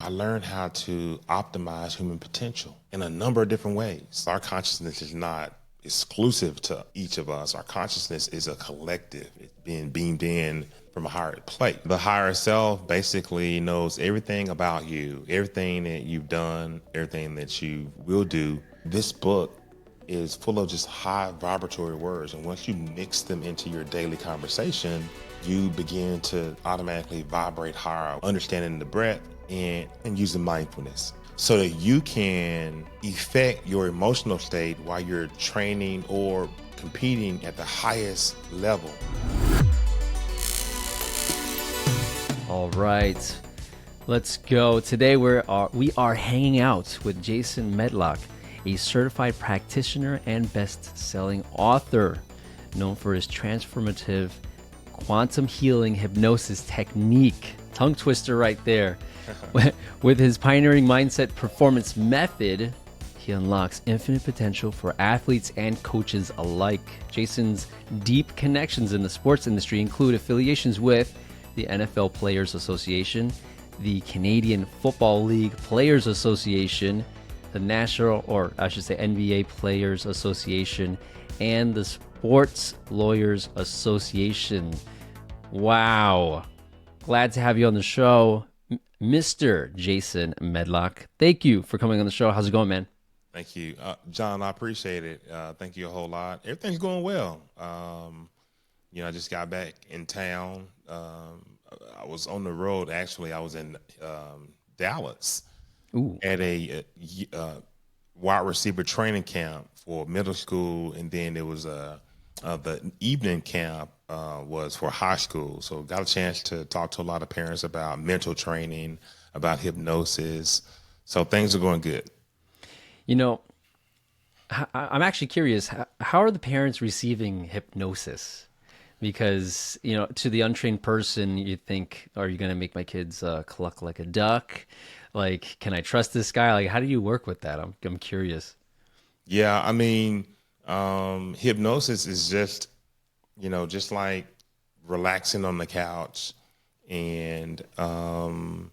learned how to optimize human potential in a number of different ways. Our consciousness is not exclusive to each of us. Our consciousness is a collective. It's being beamed in from a higher plate. The higher self basically knows everything about you, everything that you've done, everything that you will do. This book is full of just high vibratory words. And once you mix them into your daily conversation, you begin to automatically vibrate higher, understanding the breath and using mindfulness so that you can affect your emotional state while you're training or competing at the highest level. All right, let's go. Today we are hanging out with Jason Medlock, a certified practitioner and best-selling author known for his transformative quantum healing hypnosis technique. Tongue twister right there. With his pioneering mindset performance method, he unlocks infinite potential for athletes and coaches alike. Jason's deep connections in the sports industry include affiliations with the NFL Players Association, the Canadian Football League Players Association, the National, or I should say NBA Players Association, and the Sports Lawyers Association. Wow. Glad to have you on the show, Mr. Jason Medlock. Thank you for coming on the show. How's it going, man? Thank you. John, I appreciate it. Thank you a whole lot. Everything's going well. I just got back in town. I was on the road. Actually, I was in Dallas. Ooh. At a wide receiver training camp for middle school, and then it was the evening camp was for high school. So got a chance to talk to a lot of parents about mental training, about hypnosis. So things are going good. You know, I'm actually curious, how are the parents receiving hypnosis? Because, to the untrained person, you think, are you going to make my kids cluck like a duck? Like, can I trust this guy? Like, how do you work with that? I'm curious. Yeah, I mean, hypnosis is just, just like relaxing on the couch and, and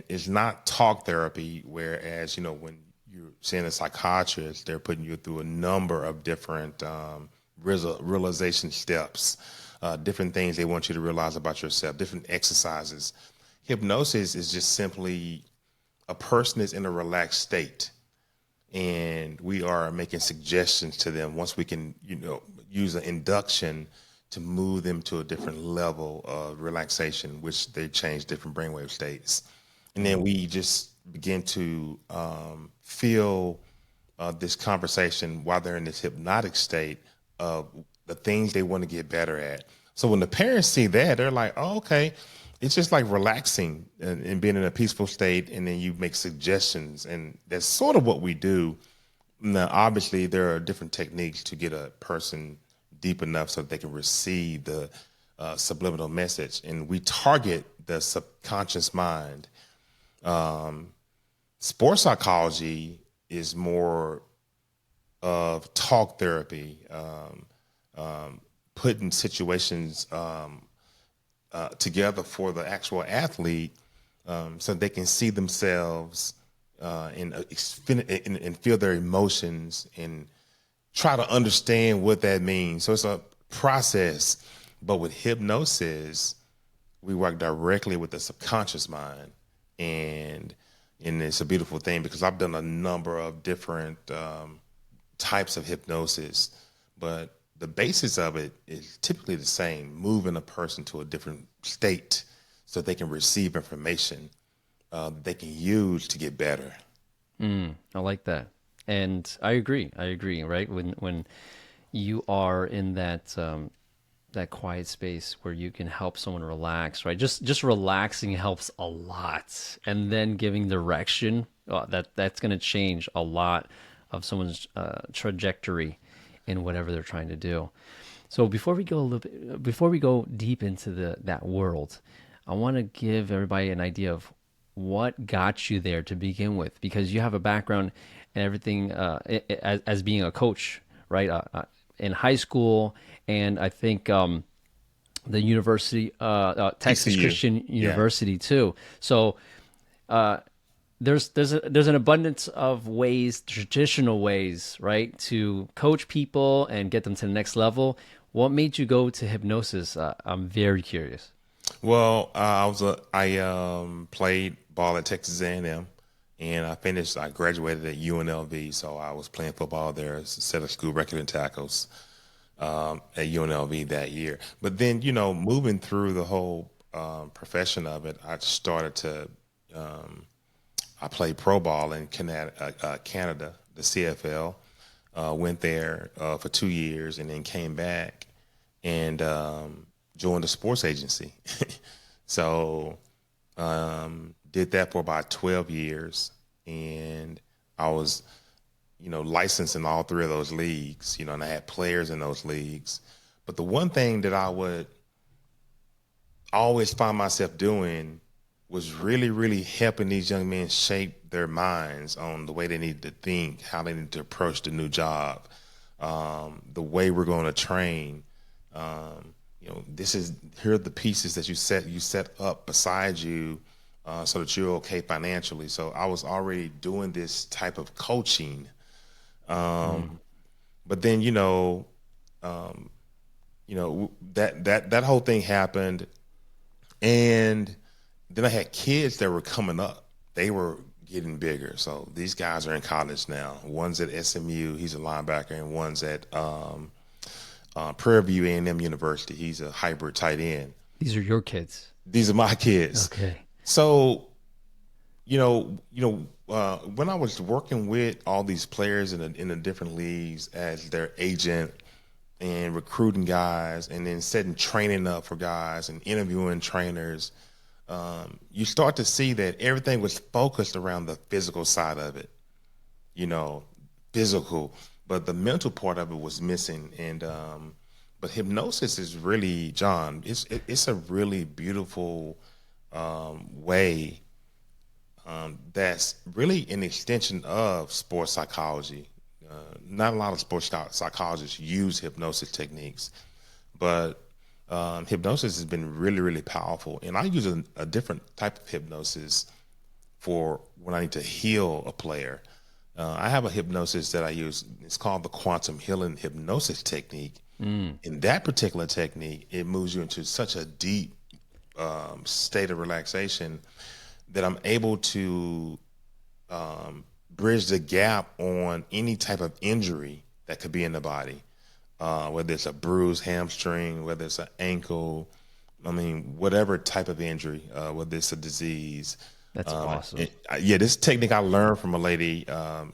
it's not talk therapy, whereas, when you're seeing a psychiatrist, they're putting you through a number of different realization steps, different things they want you to realize about yourself, different exercises. Hypnosis is just simply a person is in a relaxed state, and we are making suggestions to them once we can, use an induction to move them to a different level of relaxation, which they change different brainwave states. And then we just begin to feel this conversation while they're in this hypnotic state of the things they want to get better at. So when the parents see that, they're like, oh, okay, it's just like relaxing and being in a peaceful state, and then you make suggestions, and that's sort of what we do. Now, obviously, there are different techniques to get a person deep enough so that they can receive the subliminal message, and we target the subconscious mind. Sports psychology is more of talk therapy, putting situations together for the actual athlete, so they can see themselves and feel their emotions and try to understand what that means. So it's a process, but with hypnosis, we work directly with the subconscious mind, and it's a beautiful thing because I've done a number of different types of hypnosis, but the basis of it is typically the same: moving a person to a different state so they can receive information they can use to get better. I like that. And I agree, right? When you are in that that quiet space where you can help someone relax, right? Just relaxing helps a lot. And then giving direction, that's going to change a lot of someone's trajectory in whatever they're trying to do. So before we go deep into that world, I want to give everybody an idea of what got you there to begin with, because you have a background and everything as being a coach, right? In high school, and I think the university, Texas TCU. Christian University too. So there's an abundance of ways, traditional ways, right, to coach people and get them to the next level. What made you go to hypnosis? I'm very curious. Well, I played ball at Texas A&M, and I graduated at UNLV, so I was playing football there as a set of school record and tackles at UNLV that year. But then, moving through the whole profession of it, I played pro ball in Canada, the CFL. Went there for 2 years and then came back and joined a sports agency. So did that for about 12 years. And I was, licensed in all three of those leagues, and I had players in those leagues. But the one thing that I would always find myself doing was really, really helping these young men shape their minds on the way they need to think, how they need to approach the new job, the way we're going to train. Here are the pieces that you set up beside you so that you're okay financially. So I was already doing this type of coaching. But then, that whole thing happened. And then I had kids that were coming up. They were getting bigger. So these guys are in college now. One's at SMU, he's a linebacker, and one's at Prairie View A&M University. He's a hybrid tight end. These are your kids. These are my kids. Okay. So, when I was working with all these players in the different leagues as their agent and recruiting guys and then setting training up for guys and interviewing trainers, you start to see that everything was focused around the physical side of it, physical, but the mental part of it was missing. And but hypnosis is really, John, it's a really beautiful way that's really an extension of sports psychology. Not a lot of sports psychologists use hypnosis techniques, but hypnosis has been really, really powerful. And I use a different type of hypnosis for when I need to heal a player. I have a hypnosis that I use. It's called the quantum healing hypnosis technique. In that particular technique, it moves you into such a deep state of relaxation that I'm able to bridge the gap on any type of injury that could be in the body. Whether it's a bruised hamstring, whether it's an ankle, whatever type of injury, whether it's a disease. That's awesome. This technique I learned from a lady.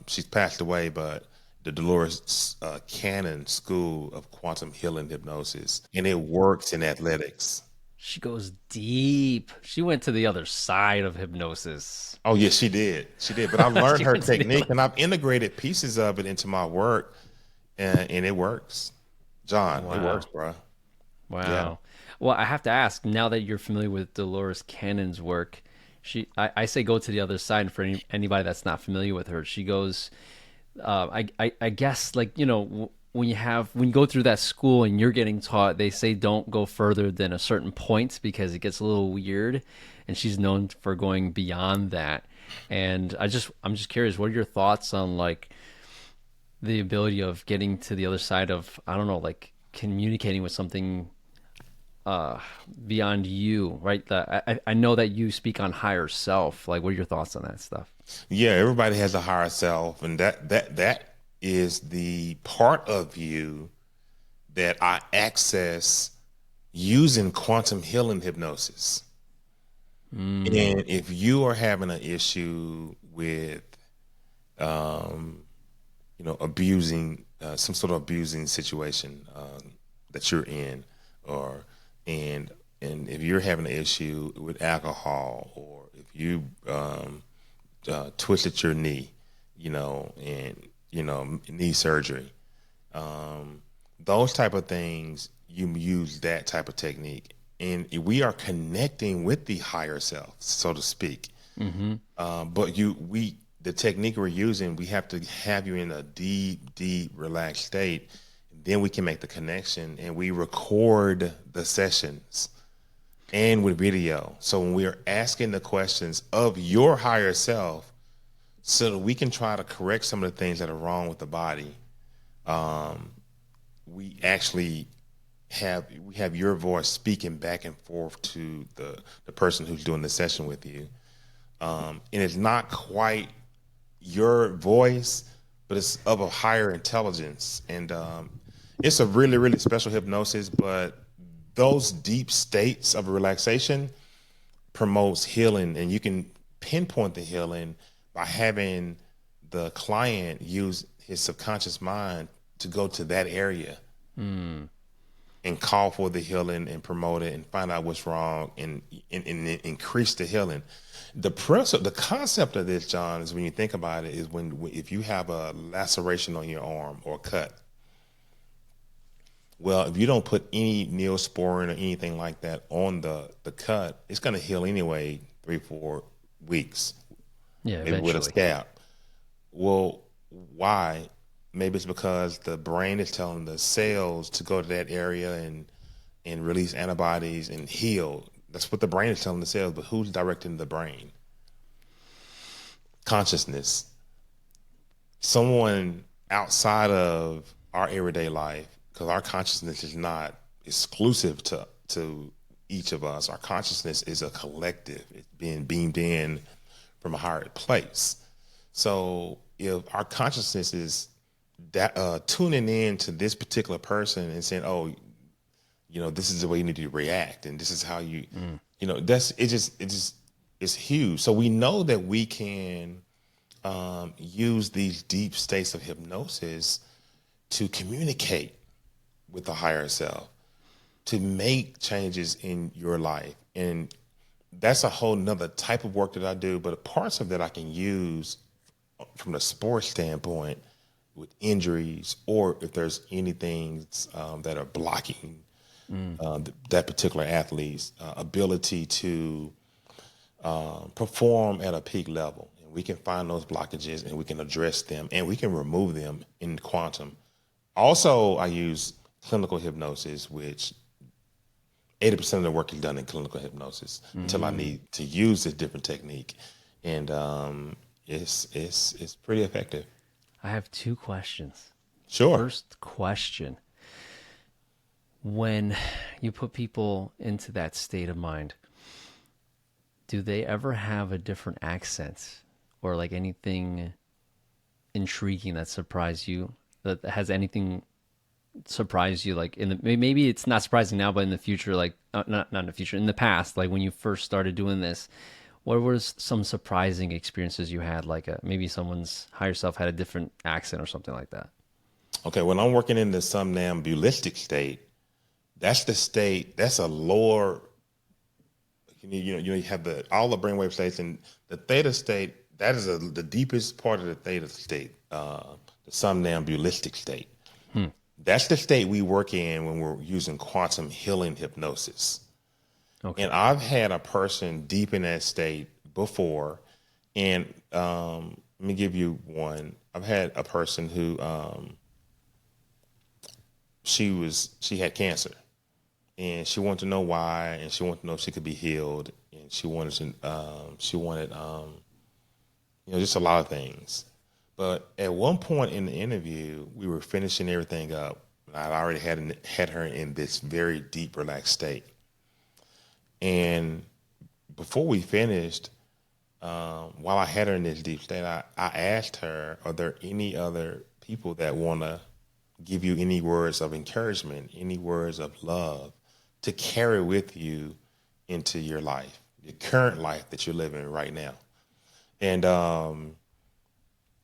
She's passed away, but the Dolores Cannon School of Quantum Healing Hypnosis, and it works in athletics. She goes deep. She went to the other side of hypnosis. Oh, yes, she did. She did. But I learned her went to the technique, and I've integrated pieces of it into my work, and it works. John, it works, bro. Wow. Yeah. Well, I have to ask, now that you're familiar with Dolores Cannon's work, I say go to the other side. For anybody that's not familiar with her, she goes, I guess, like, when you go through that school and you're getting taught, they say don't go further than a certain point because it gets a little weird, and she's known for going beyond that. And I'm just curious, what are your thoughts on, like, the ability of getting to the other side of, I don't know, like communicating with something beyond you, right? I know that you speak on higher self. Like, what are your thoughts on that stuff? Yeah, everybody has a higher self, and that is the part of you that I access using quantum healing hypnosis. And if you are having an issue with, abusing some sort of abusing situation that you're in, and if you're having an issue with alcohol, or if you twisted your knee, and knee surgery, those type of things, you use that type of technique, and we are connecting with the higher self, so to speak. But the technique we're using, we have to have you in a deep, deep, relaxed state. Then we can make the connection, and we record the sessions. and with video. So when we are asking the questions of your higher self, so that we can try to correct some of the things that are wrong with the body, we actually have your voice speaking back and forth to the person who's doing the session with you. And it's not quite your voice, but it's of a higher intelligence. And it's a really, really special hypnosis, but those deep states of relaxation promotes healing, and you can pinpoint the healing by having the client use his subconscious mind to go to that area and call for the healing and promote it and find out what's wrong and increase the healing. The concept of this, John, is when you think about it, is if you have a laceration on your arm or a cut. Well, if you don't put any neosporin or anything like that on the cut, it's going to heal anyway, 3-4 weeks. Yeah, maybe with a scab. Well, why? Maybe it's because the brain is telling the cells to go to that area and release antibodies and heal. That's what the brain is telling the cells, but who's directing the brain? Consciousness. Someone outside of our everyday life, because our consciousness is not exclusive to each of us. Our consciousness is a collective. It's being beamed in from a higher place. So if our consciousness is tuning in to this particular person and saying, oh, this is the way you need to react, and this is how you, it's huge. So we know that we can use these deep states of hypnosis to communicate with the higher self, to make changes in your life. And that's a whole nother type of work that I do, but parts of that I can use from the sports standpoint with injuries, or if there's anything that are blocking that particular athlete's ability to perform at a peak level. And we can find those blockages and we can address them and we can remove them in quantum. Also, I use clinical hypnosis, which 80% of the work is done in clinical hypnosis until I need to use this different technique. And it's pretty effective. I have 2 questions. Sure. First question. When you put people into that state of mind, do they ever have a different accent or like anything intriguing that surprised you? That has anything surprised you, like maybe it's not surprising now, but in the future, like not in the future, in the past, like when you first started doing this, what were some surprising experiences you had? Like maybe someone's higher self had a different accent or something like that. Okay, when I'm working in the somnambulistic state, that's the state. That's a lower. You have all the brainwave states, and the theta state. That is the deepest part of the theta state, the somnambulistic state. That's the state we work in when we're using quantum healing hypnosis. Okay. And I've had a person deep in that state before, and let me give you one. I've had a person who she had cancer, and she wanted to know why, and she wanted to know if she could be healed, and she wanted just a lot of things. But at one point in the interview, we were finishing everything up. I'd already had her in this very deep, relaxed state. And before we finished, while I had her in this deep state, I asked her, are there any other people that want to give you any words of encouragement, any words of love to carry with you into your life, your current life that you're living right now? And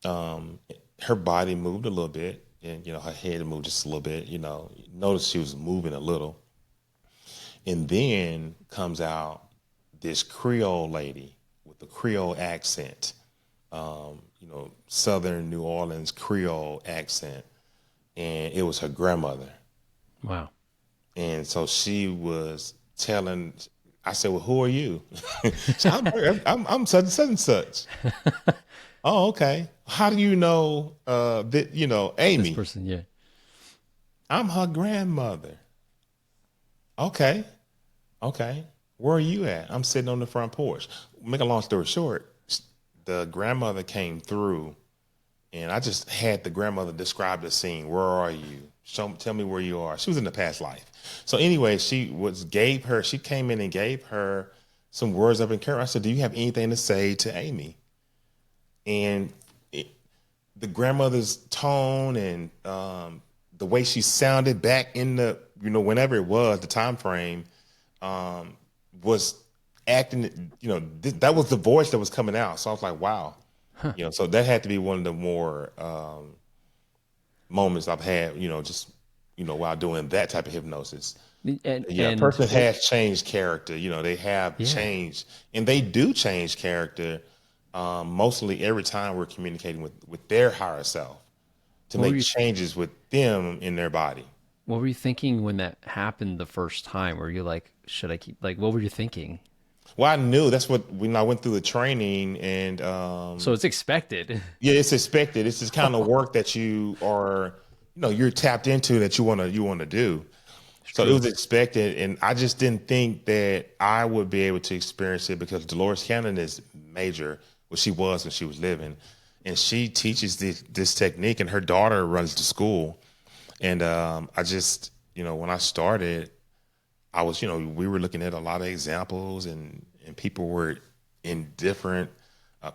her body moved a little bit, and her head moved just a little bit. Noticed she was moving a little, and then comes out this Creole lady with a Creole accent, Southern New Orleans Creole accent, and it was her grandmother. Wow! And so she was telling. I said, "Well, who are you?" So I'm such and such. Oh, okay. How do you know that, Amy? This person, yeah. I'm her grandmother. Okay. where are you at? I'm sitting on the front porch. Make a long story short, the grandmother came through, and I just had the grandmother describe the scene. Where are you? Tell me where you are. She was in the past life. So anyway, she came in and gave her some words of encouragement. I said, do you have anything to say to Amy? And the grandmother's tone and the way she sounded back in the, whenever it was, the time frame, was acting, that was the voice that was coming out. So I was like, wow. So that had to be one of the more moments I've had, while doing that type of hypnosis. A person has changed character. They have changed, and they do change character mostly every time we're communicating with their higher self to make changes with them in their body. What were you thinking when that happened the first time? Were you like, should I keep, like, what were you thinking? Well, I knew that's when I went through the training, and so it's expected. Yeah, it's expected. It's this kind of work that you are, you're tapped into, that you want to do. So it was expected, and I just didn't think that I would be able to experience it because Dolores Cannon is major, what she was when she was living, and she teaches this technique, and her daughter runs the school. And I just, when I started, I was, we were looking at a lot of examples, and people were in different,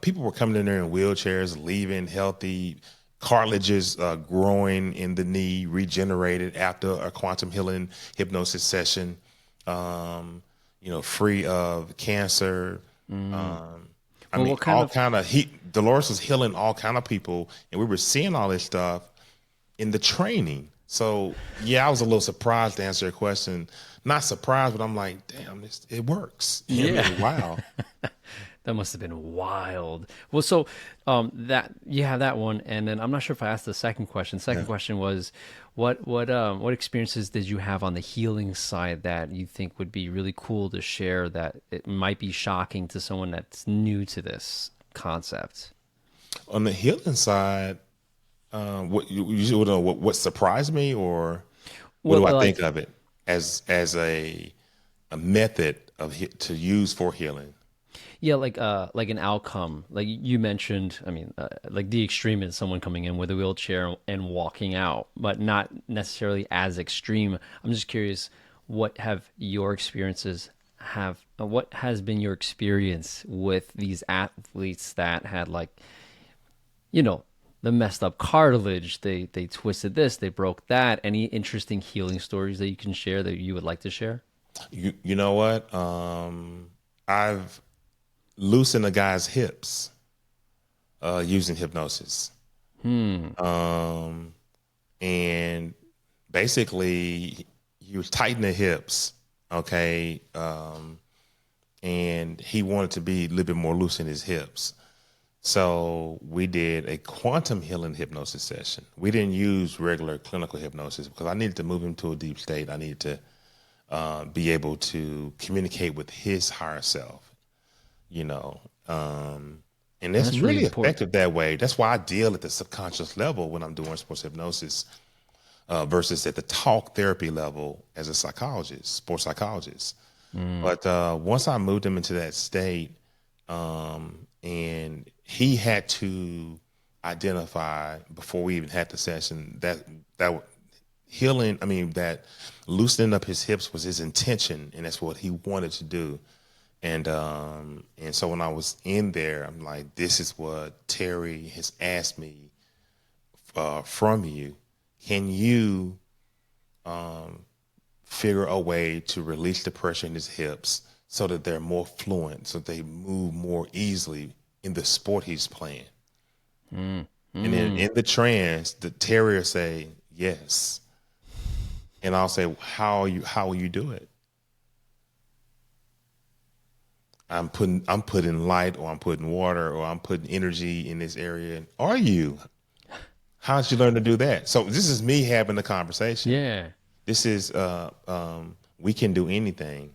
people were coming in there in wheelchairs, leaving healthy, cartilages growing in the knee, regenerated after a quantum healing hypnosis session, free of cancer. Dolores was healing all kind of people, and we were seeing all this stuff in the training. So yeah, I was a little surprised, to answer your question. Not surprised, but I'm like, damn, it works. Yeah. Wow. That must have been wild. Well, so that you have that one, and then I'm not sure if I asked the second question. Second question was, what experiences did you have on the healing side that you think would be really cool to share, that it might be shocking to someone that's new to this concept? On the healing side, what surprised me, or what do I think of it as a method to use for healing? Yeah, like an outcome. Like you mentioned, I mean, like the extreme is someone coming in with a wheelchair and walking out, but not necessarily as extreme. I'm just curious, what has been your experience with these athletes that had, like, the messed up cartilage, they twisted this, they broke that. Any interesting healing stories that you can share that you would like to share? You know what? I've loosened a guy's hips using hypnosis. And basically he was tightening the hips, okay? And he wanted to be a little bit more loose in his hips. So we did a quantum healing hypnosis session. We didn't use regular clinical hypnosis because I needed to move him to a deep state. I needed to be able to communicate with his higher self, and that's really effective that way. That's why I deal at the subconscious level when I'm doing sports hypnosis versus at the talk therapy level as a psychologist, sports psychologist. But once I moved him into that state, and he had to identify before we even had the session that healing, that loosening up his hips was his intention, and that's what he wanted to do. And so when I was in there, I'm like, this is what Terry has asked me from you. Can you figure a way to release the pressure in his hips so that they're more fluent, so they move more easily in the sport he's playing? And then in the trance, the Terry will say, yes. And I'll say, how will you do it? I'm putting light, or I'm putting water, or I'm putting energy in this area. Are you? How did you learn to do that? So this is me having the conversation. Yeah. This is we can do anything.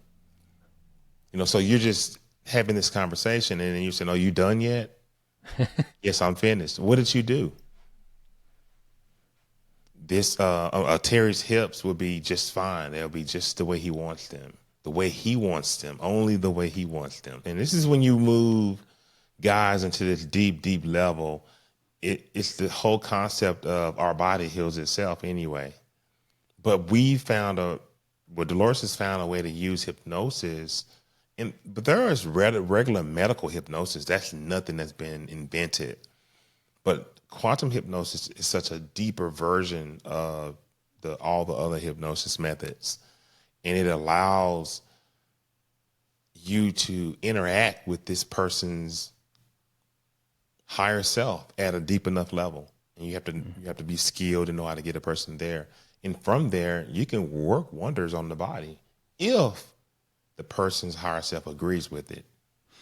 So you're just having this conversation, and then you say, "Oh, you done yet?" Yes, I'm finished. What did you do? This Terry's hips will be just fine. They'll be just the way he wants them. the way he wants them, only the way he wants them. And this is when you move guys into this deep, deep level. It's the whole concept of our body heals itself anyway. But Dolores has found a way to use hypnosis. But there is regular medical hypnosis. That's nothing that's been invented. But quantum hypnosis is such a deeper version of all the other hypnosis methods. And it allows you to interact with this person's higher self at a deep enough level. And you have to be skilled to know how to get a person there. And from there, you can work wonders on the body if the person's higher self agrees with it.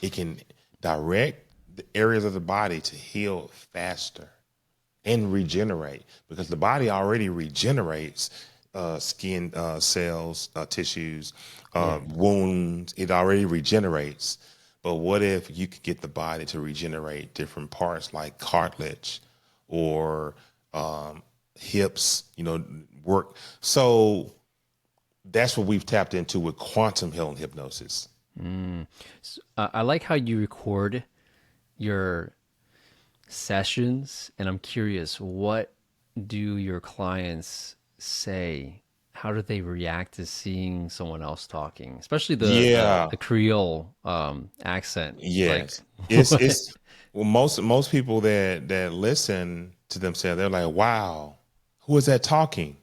It can direct the areas of the body to heal faster and regenerate, because the body already regenerates skin cells, tissues, wounds. It already regenerates. But what if you could get the body to regenerate different parts like cartilage or hips, work. So that's what we've tapped into with quantum healing hypnosis. So, I like how you record your sessions, and I'm curious, what do your clients say? How do they react to seeing someone else talking, especially the Creole accent? Like, Yes. It's well, most people that listen to themselves, they're like, wow, who is that talking?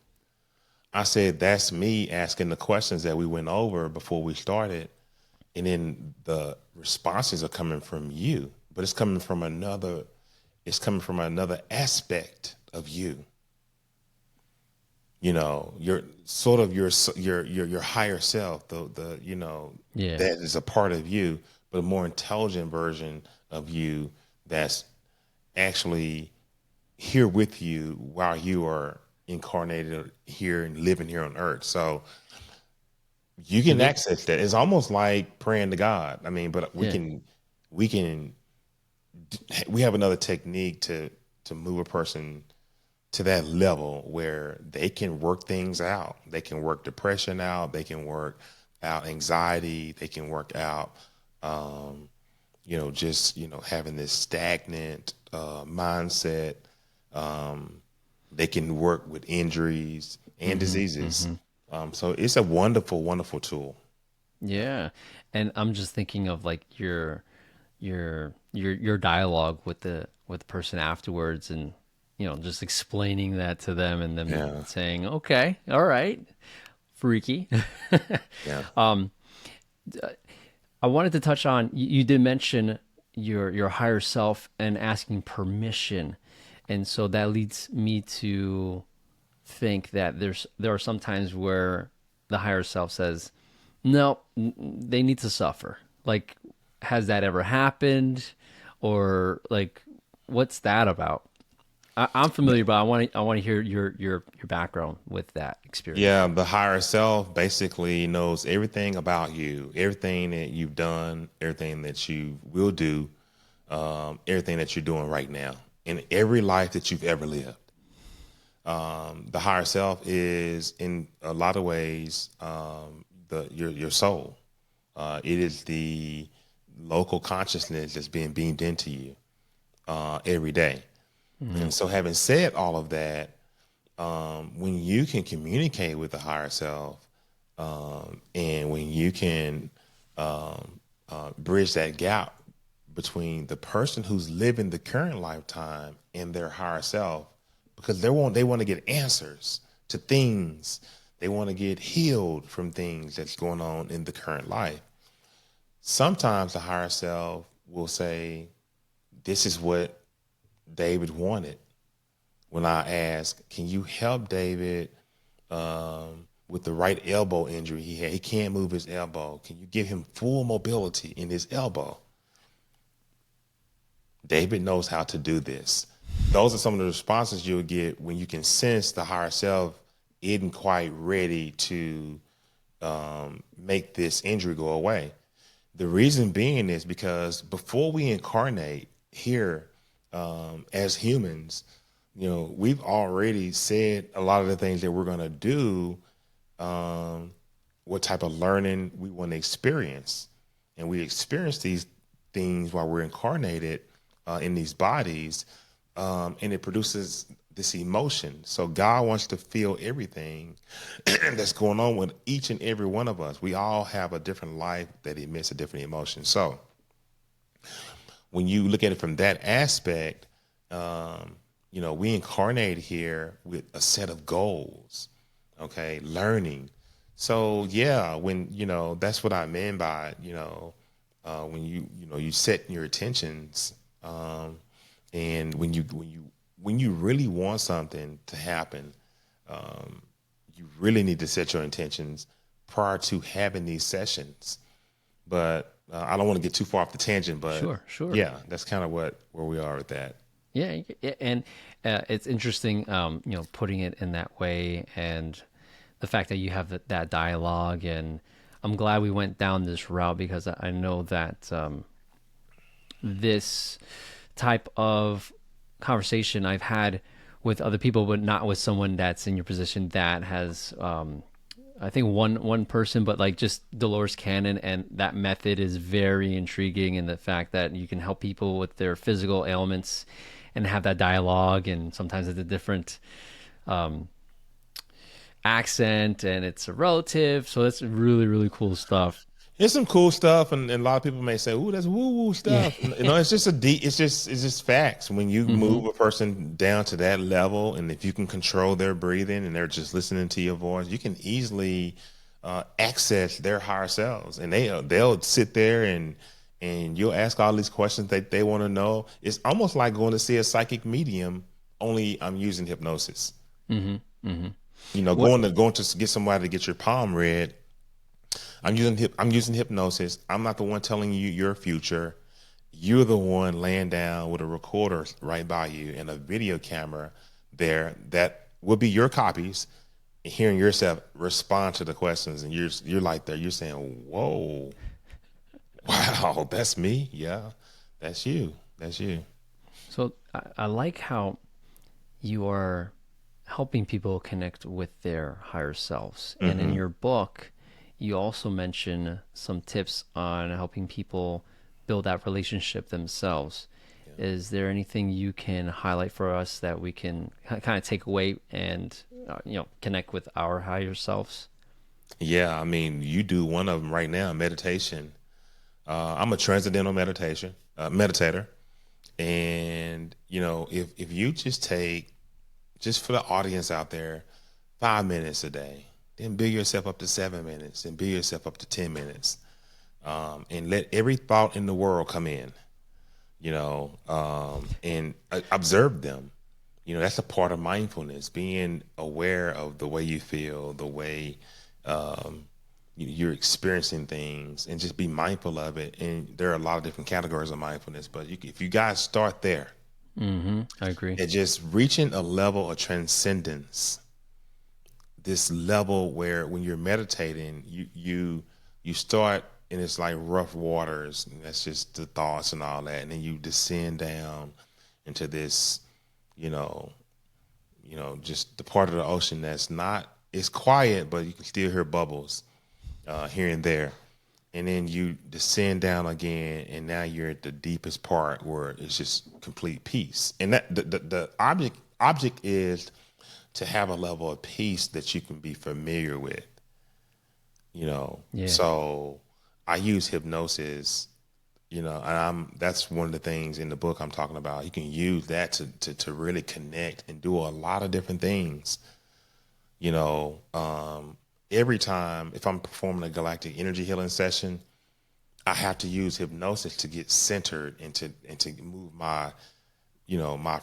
I said, that's me asking the questions that we went over before we started. And then the responses are coming from you, but it's coming from another aspect of you. You're sort of your higher self, that is a part of you, but a more intelligent version of you that's actually here with you while you are incarnated here and living here on earth. So you can access that. It's almost like praying to God. I mean, but we have another technique to move a person to that level where they can work things out. They can work depression out. They can work out anxiety. They can work out, having this stagnant mindset. They can work with injuries and diseases. So it's a wonderful, wonderful tool. Yeah. And I'm just thinking of like your dialogue with the person afterwards, and just explaining that to them, and them saying, okay, all right, freaky. Yeah. I wanted to touch on, you did mention your higher self and asking permission. And so that leads me to think that there are some times where the higher self says, no, they need to suffer. Like, has that ever happened? Or like, what's that about? I'm familiar, but I want to hear your background with that experience. Yeah, the higher self basically knows everything about you, everything that you've done, everything that you will do, everything that you're doing right now, in every life that you've ever lived. The higher self is, in a lot of ways, your soul. It is the local consciousness that's being beamed into you every day. And so, having said all of that, when you can communicate with the higher self, and when you can bridge that gap between the person who's living the current lifetime and their higher self, because they want to get answers to things, they want to get healed from things that's going on in the current life. Sometimes the higher self will say, "This is what David wanted." When I ask, can you help David with the right elbow injury he had? He can't move his elbow. Can you give him full mobility in his elbow? David knows how to do this. Those are some of the responses you'll get when you can sense the higher self isn't quite ready to make this injury go away. The reason being is because before we incarnate here as humans, we've already said a lot of the things that we're going to do what type of learning we want to experience. And we experience these things while we're incarnated in these bodies, and it produces this emotion. So God wants to feel everything that's going on with each and every one of us. We all have a different life that emits a different emotion. So when you look at it from that aspect, we incarnate here with a set of goals, okay, learning. So yeah, when, that's what I mean by, when you set your intentions, and when you really want something to happen, you really need to set your intentions prior to having these sessions. But I don't want to get too far off the tangent, but Sure. yeah, that's kind of where we are with that. Yeah, and it's interesting, putting it in that way, and the fact that you have that dialogue, and I'm glad we went down this route because I know that this type of conversation I've had with other people, but not with someone that's in your position that has, I think one person, but like just Dolores Cannon, and that method is very intriguing in the fact that you can help people with their physical ailments and have that dialogue, and sometimes it's a different accent and it's a relative, so that's really really cool stuff. It's some cool stuff, and a lot of people may say, "Ooh, that's woo woo Yeah. stuff." It's just a deep. It's just facts. When you Mm-hmm. move a person down to that level, and if you can control their breathing, and they're just listening to your voice, you can easily access their higher selves, and they'll sit there and you'll ask all these questions that they want to know. It's almost like going to see a psychic medium. Only I'm using hypnosis. Mm-hmm. Mm-hmm. What? Going to get somebody to get your palm read. I'm using hypnosis. I'm not the one telling you your future. You're the one laying down with a recorder right by you and a video camera there that will be your copies. Hearing yourself respond to the questions, and you're like there. You're saying, "Whoa, wow, that's me. Yeah, that's you. That's you." So I like how you are helping people connect with their higher selves. And in Hmm. your book, you also mention some tips on helping people build that relationship themselves. Is there anything you can highlight for us that we can kind of take away and connect with our higher selves? Yeah, I mean, you do one of them right now, meditation. I'm a transcendental meditator, and if you just take, just for the audience out there, 5 minutes a day, then build yourself up to 7 minutes, and build yourself up to 10 minutes, and let every thought in the world come in, and observe them. That's a part of mindfulness, being aware of the way you feel, the way you're experiencing things, and just be mindful of it. And there are a lot of different categories of mindfulness, but if you guys start there, Mm-hmm. I agree. and just reaching a level of transcendence, this level where when you're meditating, you start, and it's like rough waters, and that's just the thoughts and all that, and then you descend down into this, you know, just the part of the ocean that's not, it's quiet, but you can still hear bubbles here and there. And then you descend down again, and now you're at the deepest part where it's just complete peace. And that the object is to have a level of peace that you can be familiar with. Yeah. So I use hypnosis, and that's one of the things in the book I'm talking about. You can use that to really connect and do a lot of different things. You know, every time if I'm performing a galactic energy healing session, I have to use hypnosis to get centered and to move my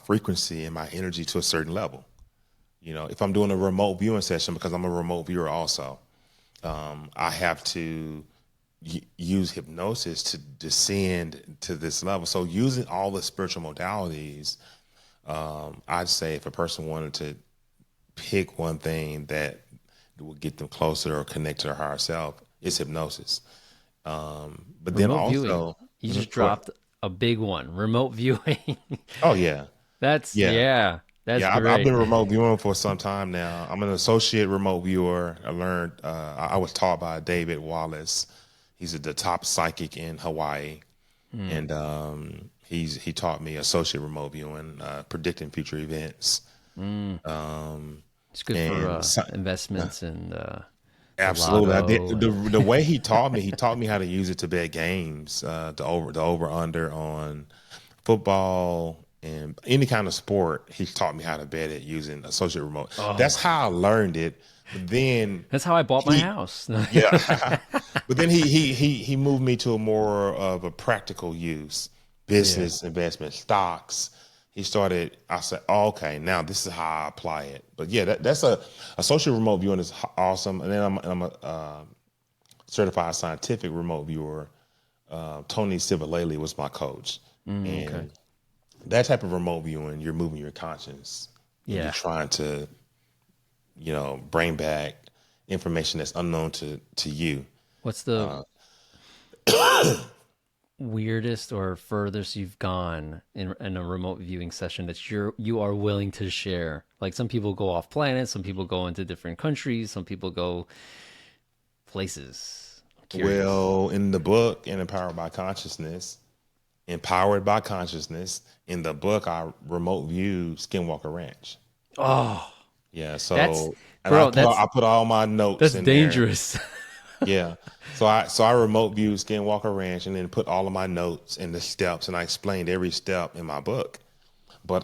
frequency and my energy to a certain level. If I'm doing a remote viewing session, because I'm a remote viewer also, I have to use hypnosis to descend to this level. So using all the spiritual modalities, I'd say if a person wanted to pick one thing that will get them closer or connect to their higher self, it's hypnosis. But then Remote viewing. also, You just go ahead. dropped a big one. Remote viewing. Oh yeah, That's yeah. yeah. That's Yeah, I've great. been remote viewing for some time now. I'm an associate remote viewer. I learned, I was taught by David Wallace. He's the top psychic in Hawaii. And he taught me associate remote viewing, predicting future events. It's good for And investments and the absolutely, I did lotto. And the way he taught me how to use it to bet games, the over under on football and any kind of sport. He taught me how to bet it using associate remote. That's how I learned it. But then that's how I bought my he, house. yeah, but then he moved me to a more of a practical use, Yeah. business investment, stocks. He started. I said, oh, okay, now this is how I apply it. But yeah, that's a social remote viewing is awesome. And then I'm a certified scientific remote viewer. Tony Sivalele was my coach, Okay. and that type of remote viewing, you're moving your conscience and you're Yeah. trying to, bring back information that's unknown to you. What's the weirdest or furthest you've gone in a remote viewing session that you are willing to share? Like some people go off planet, some people go into different countries, some people go places. I'm curious. Well, in the book, in Empowered by Consciousness, in the book, I remote view Skinwalker Ranch. Oh, Yeah, that's so and bro, I put all my notes that's in there. dangerous. Yeah, so I remote viewed Skinwalker Ranch and then put all of my notes and the steps, and I explained every step in my book. But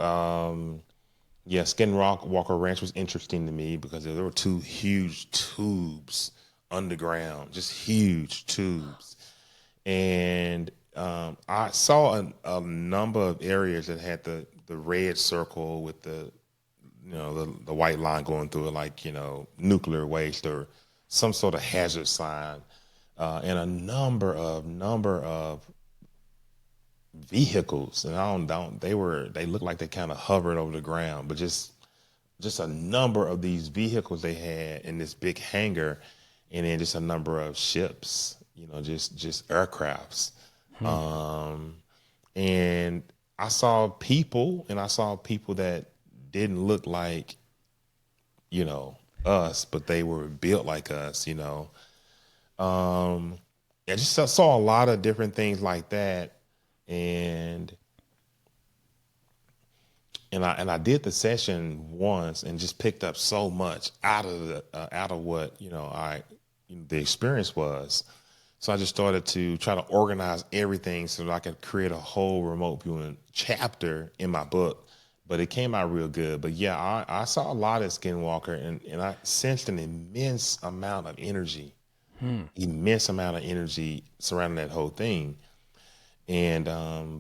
yeah, Skinwalker Ranch was interesting to me because there were two huge tubes underground, just huge tubes. And I saw a number of areas that had the red circle with the white line going through it, like nuclear waste or some sort of hazard sign, and a number of vehicles, and I don't they looked like they kind of hovered over the ground, but just a number of these vehicles they had in this big hangar, and then just a number of ships, just aircrafts. Um, and I saw people that didn't look like, us, but they were built like us. Um, I just saw a lot of different things like that. And I did the session once and just picked up so much out of what the experience was. So I just started to try to organize everything so that I could create a whole remote viewing chapter in my book. But it came out real good. But yeah, I saw a lot of Skinwalker, and I sensed an immense amount of energy surrounding that whole thing. And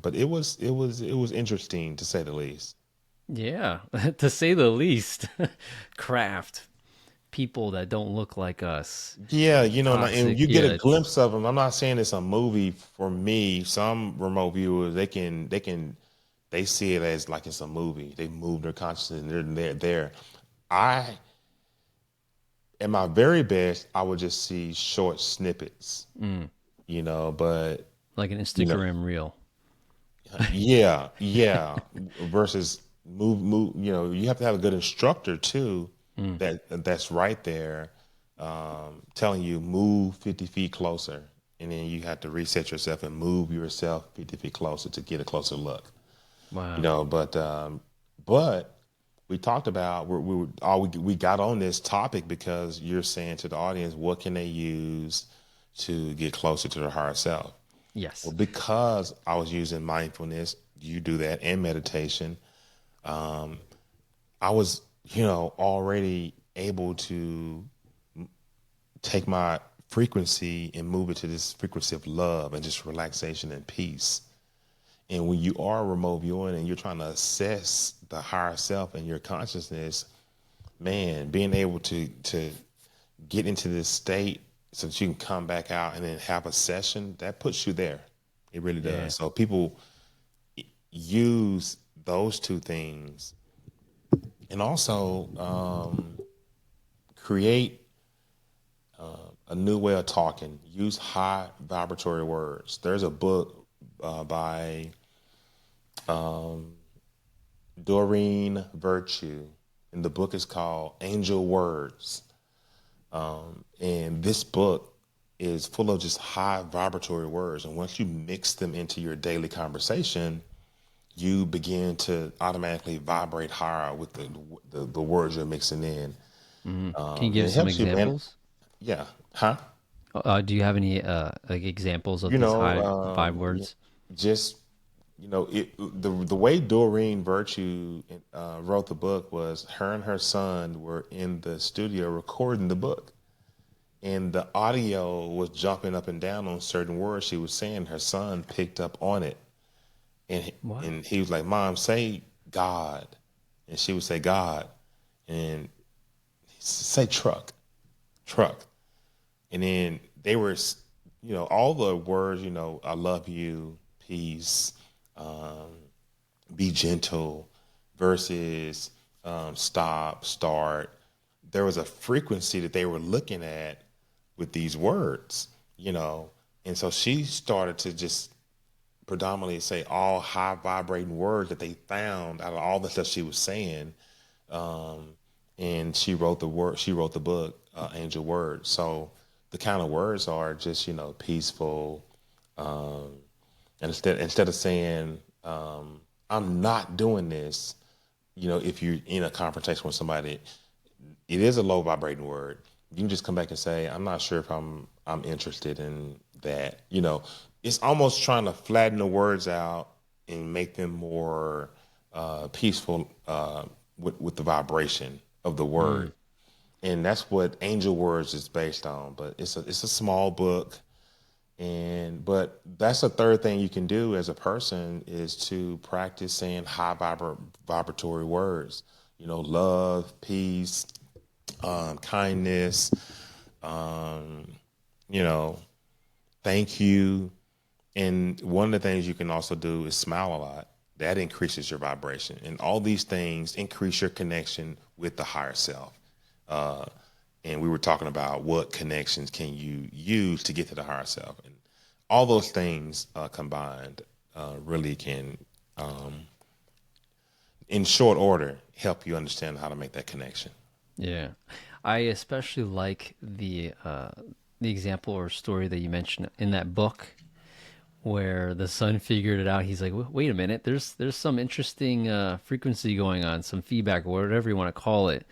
but it was interesting to say the least. Yeah, to say the least. Craft people that don't look like us. Yeah, and Toxic. you get Yeah, a it's glimpse of them. I'm not saying it's a movie for me. Some remote viewers, they see it as like it's a movie. They move their consciousness and they're there. I, at my very best, I would just see short snippets, but like an you know, Instagram reel. yeah. Versus move. You have to have a good instructor too. That's right there, telling you move 50 feet closer, and then you have to reset yourself and move yourself 50 feet closer to get a closer look. Wow. But we talked about we got on this topic because you're saying to the audience, what can they use to get closer to their higher self? Well, Yes. because I was using mindfulness, you do that, and meditation. I was, already able to take my frequency and move it to this frequency of love and just relaxation and peace. And when you are remote viewing and you're trying to assess the higher self and your consciousness, man, being able to get into this state so that you can come back out and then have a session, that puts you there. It really Yeah. does. So people use those two things, and also create a new way of talking. Use high vibratory words. There's a book by Doreen Virtue, and the book is called Angel Words. And this book is full of just high vibratory words. And once you mix them into your daily conversation, you begin to automatically vibrate higher with the words you're mixing in. Can you And give it some helps you, man. examples? Yeah. Huh? Do you have any like examples of You these know, high vibe words? just, the way Doreen Virtue wrote the book was her and her son were in the studio recording the book. And the audio was jumping up and down on certain words she was saying. Her son picked up on it. And Wow. and he was like, "Mom, say God." And she would say God. And say truck, truck. And then they were, all the words, I love you, peace, be gentle, versus stop, start. There was a frequency that they were looking at with these words, And so she started to just predominantly say all high vibrating words that they found out of all the stuff she was saying. And she wrote the book, Angel Words. So the kind of words are just, peaceful. And instead of saying, I'm not doing this, if you're in a confrontation with somebody, it is a low vibrating word. You can just come back and say, I'm not sure if I'm interested in that. It's almost trying to flatten the words out and make them more peaceful with the vibration of the word. And that's what Angel Words is based on. But it's a small book. But that's a third thing you can do as a person is to practice saying high vibratory words. Love, peace, kindness, you know, thank you. And one of the things you can also do is smile a lot. That increases your vibration. And all these things increase your connection with the higher self. And we were talking about what connections can you use to get to the higher self. And all those things combined really can, in short order, help you understand how to make that connection. Yeah, I especially like the example or story that you mentioned in that book where the son figured it out. He's like, Wait a minute, there's some interesting frequency going on, some feedback, or whatever you want to call it."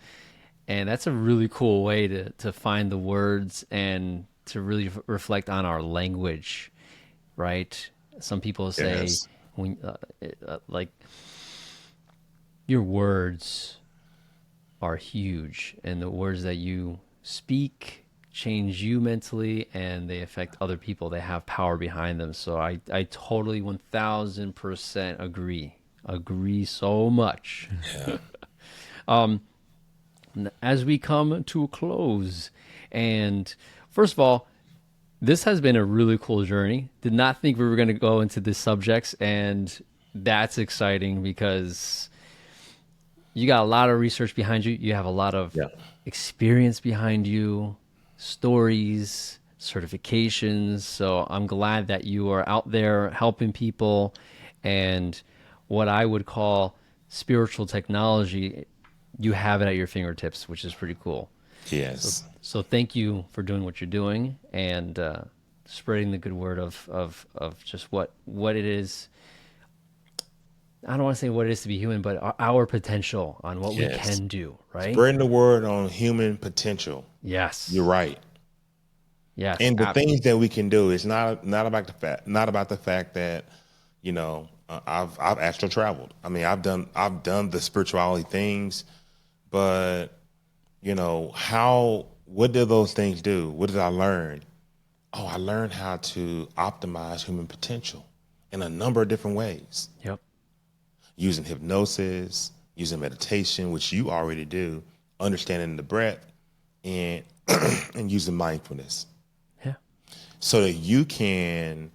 And that's a really cool way to find the words and to really reflect on our language, right? Some people say Yes. when like your words are huge, and the words that you speak change you mentally, and they affect other people. They have power behind them. So I totally 1000% agree so much. Yeah. As we come to a close, and first of all, this has been a really cool journey. Did not think we were going to go into these subjects, and that's exciting because you got a lot of research behind you. You have a lot of Yeah. experience behind you, stories, certifications. So I'm glad that you are out there helping people, and what I would call spiritual technology, you have it at your fingertips, which is pretty cool. So, Yes. so thank you for doing what you're doing, and spreading the good word of just what it is. I don't want to say what it is to be human, but our potential on what we Yes. can do, right? Spreading the word on human potential. You're Yes. right. Yes. And the things that we can do is not about the fact that I've astral traveled. I mean, I've done the spirituality things, but what did those things do? What did I learn? Oh, I learned how to optimize human potential in a number of different ways, Yep. using hypnosis, using meditation, which you already do, understanding the breath, and and using mindfulness, Yeah. so that you can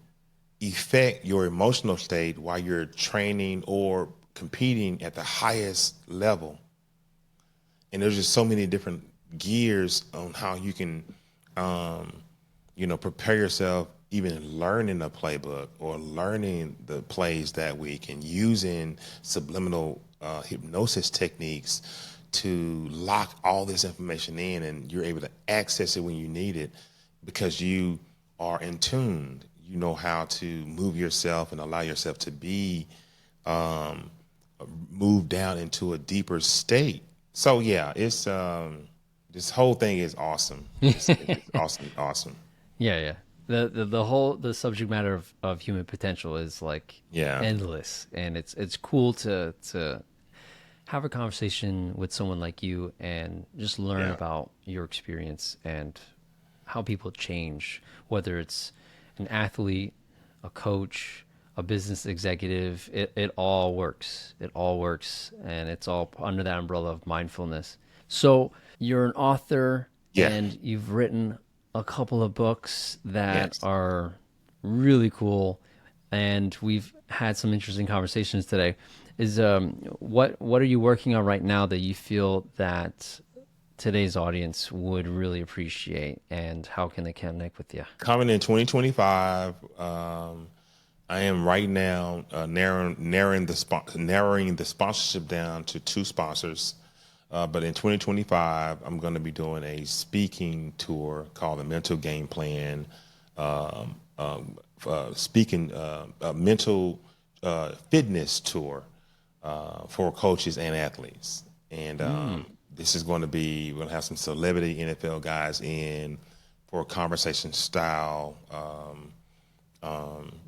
affect your emotional state while you're training or competing at the highest level. And there's just so many different gears on how you can, prepare yourself, even learning a playbook or learning the plays that week and using subliminal hypnosis techniques to lock all this information in, and you're able to access it when you need it because you are in tune. You know how to move yourself and allow yourself to be moved down into a deeper state. So yeah, it's this whole thing is awesome. It's awesome. Yeah. The subject matter of human potential is like endless, and it's cool to have a conversation with someone like you and just learn about your experience and how people change, whether it's an athlete, a coach, a business executive. It all works. It all works, and it's all under that umbrella of mindfulness. So you're an author, and you've written a couple of books that are really cool, and we've had some interesting conversations today. Is what are you working on right now that you feel that today's audience would really appreciate, and how can they connect with you? Coming in 2025, I am right now narrowing the sponsorship down to 2 sponsors. But in 2025, I'm going to be doing a speaking tour called the Mental Game Plan, mental fitness tour for coaches and athletes. And this is going to be, we're going to have some celebrity NFL guys in for a conversation style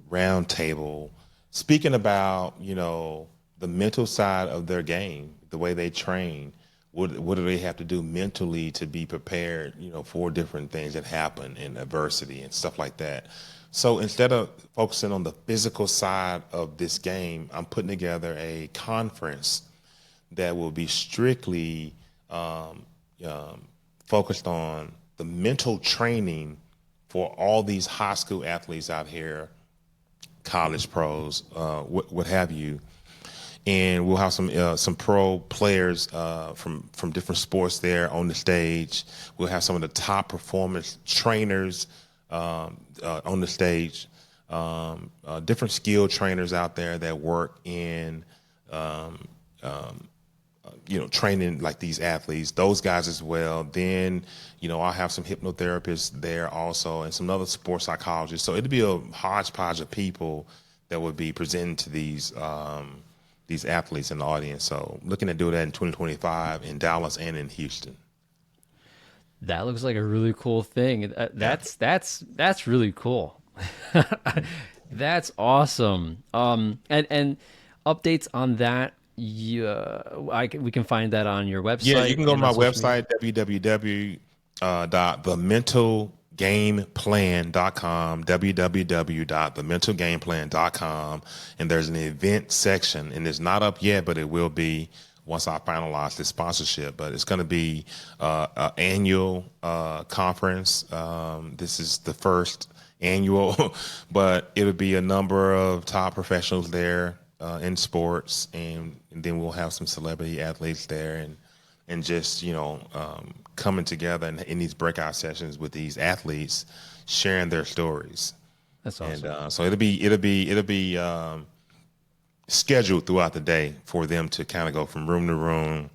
round table, speaking about, the mental side of their game, the way they train. What do they have to do mentally to be prepared, for different things that happen in adversity and stuff like that. So instead of focusing on the physical side of this game, I'm putting together a conference that will be strictly focused on the mental training for all these high school athletes out here, college pros, what have you. And we'll have some pro players from different sports there on the stage. We'll have some of the top performance trainers on the stage, different skill trainers out there that work in, training like these athletes, those guys as well. Then, I'll have some hypnotherapists there also and some other sports psychologists. So it'll be a hodgepodge of people that would be presenting to these athletes in the audience. So looking to do that in 2025 in Dallas and in Houston. That looks like a really cool thing. That's really cool. That's awesome. And updates on that. We can find that on your website. Yeah, you can go to my website, www.thementalgameplan.com, www.thementalgameplan.com, and there's an event section, and it's not up yet, but it will be once I finalize this sponsorship. But it's going to be an annual conference. This is the first annual, but it'll be a number of top professionals there in sports, and then we'll have some celebrity athletes there, and just coming together in these breakout sessions with these athletes, sharing their stories. That's awesome. And so it'll be scheduled throughout the day for them to kind of go from room to room,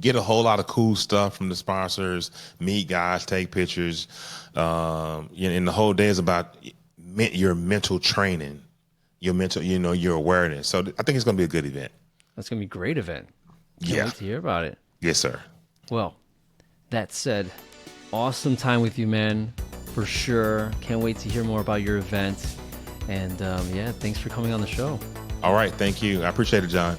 get a whole lot of cool stuff from the sponsors, meet guys, take pictures. And the whole day is about your mental training, your mental, your awareness. So I think it's going to be a good event. That's going to be a great event. Can't wait to hear about it. Yes, sir. Well, that said, awesome time with you, man, for sure. Can't wait to hear more about your event. And thanks for coming on the show. All right. Thank you. I appreciate it, John.